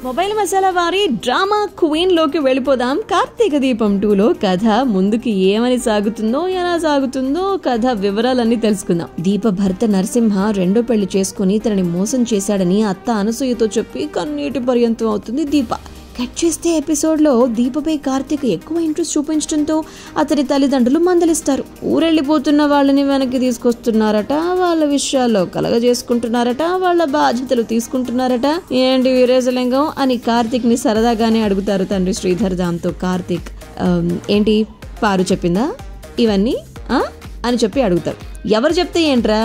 Mobile masala వారి drama queen లోకి వెళ్ళిపోదాం. కార్తీక దీపం 2లో కథ ముందుకి ఏమని సాగుతుందో, ఎలా సాగుతుందో కథ వివరాలన్నీ తెలుసుకుందాం. దీప భర్త నరసింహ రెండో పెళ్లి చేసుకుని తనని మోసం చేశాడని అత్త అనసూయతో చెప్పి కన్నీటి పర్యంతం అవుతుంది దీప. కట్ చేస్తే ఎపిసోడ్ లో దీపపై కార్తీక్ ఎక్కువ ఇంట్రెస్ట్ చూపించడంతో అతని తల్లిదండ్రులు మందలిస్తారు. ఊరెళ్లిపోతున్న వాళ్ళని వెనక్కి తీసుకొస్తున్నారట, వాళ్ళ విషయాల్లో కలగజేసుకుంటున్నారట, వాళ్ళ బాధ్యతలు తీసుకుంటున్నారట. ఏంటి వీరేశలింగం అని కార్తీక్ ని సరదాగానే అడుగుతారు తండ్రి శ్రీధర్. దాంతో కార్తీక్ ఏంటి పారు చెప్పిందా ఇవన్నీ అని చెప్పి అడుగుతారు. ఎవరు చెప్తే ఏంట్రా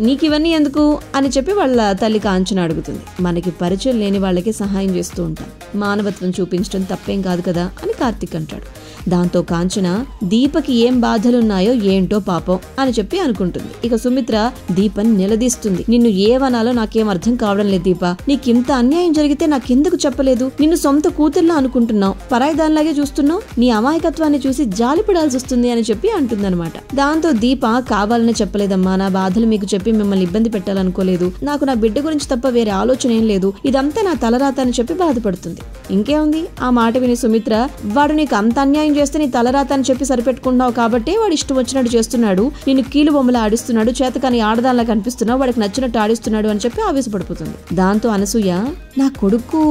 నీకు ఇవన్నీ ఎందుకు అని చెప్పి వాళ్ళ తల్లి కాంచన అడుగుతుంది. మనకి పరిచయం లేని వాళ్ళకి సహాయం చేస్తూ ఉంటాం, మానవత్వం చూపించడం తప్పేం కాదు కదా అని కార్తీక్ అంటాడు. దాంతో కాంచన దీపకి ఏం బాధలున్నాయో ఏంటో పాపం అని చెప్పి అనుకుంటుంది. ఇక సుమిత్ర దీపని నిలదీస్తుంది. నిన్ను ఏమనాలో నాకేం అర్థం కావడం లేదు దీప, నీకింత అన్యాయం జరిగితే నాకెందుకు చెప్పలేదు? నిన్ను సొంత కూతుర్లా అనుకుంటున్నావు, పరాయి దానిలాగే చూస్తున్నావు, నీ అమాయకత్వాన్ని చూసి జాలిపడాల్సి వస్తుంది అని చెప్పి అంటుందన్నమాట. దాంతో దీప కావాలనే చెప్పలేదమ్మా, నా బాధలు మీకు చెప్పి మిమ్మల్ని ఇబ్బంది పెట్టాలనుకోలేదు, నాకు నా బిడ్డ గురించి తప్ప వేరే ఆలోచన ఏం లేదు, ఇదంతా నా తలరాత అని చెప్పి బాధపడుతుంది. ఇంకేముంది, ఆ మాట విని సుమిత్ర వాడు నీకు అంత అన్యాయం చేస్తే నీ తలరాత అని చెప్పి సరిపెట్టుకున్నావు కాబట్టి వాడు ఇష్టం వచ్చినట్టు చేస్తున్నాడు, నిన్ను కీలు బొమ్మలా ఆడిస్తున్నాడు, చేతకాని ఆడదానిలా కనిపిస్తున్నావు, వాడికి నచ్చినట్టు ఆడిస్తున్నాడు అని చెప్పి ఆవేశపడిపోతుంది. దాంతో అనసూయ నా కొడుకు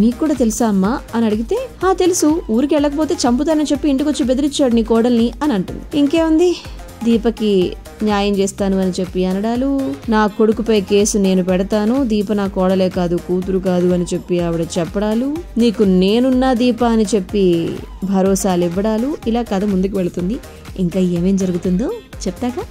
మీకు కూడా తెలుసా అమ్మా అని అడిగితే తెలుసు, ఊరికి వెళ్ళకపోతే చంపుతానని చెప్పి ఇంటికి వచ్చి బెదిరించాడు నీ కోడల్ని అని అంటుంది. ఇంకేముంది, దీపకి న్యాయం చేస్తాను అని చెప్పి అనడాలు, నా కొడుకుపై కేసు నేను పెడతాను, దీప నా కోడలే కాదు కూతురు కాదు అని చెప్పి ఆవిడ చెప్పడాలు, నీకు నేనున్నా దీప అని చెప్పి భరోసాలు ఇవ్వడాలు, ఇలా కథ ముందుకు వెళుతుంది. ఇంకా ఏమేం జరుగుతుందో చెప్తాగా.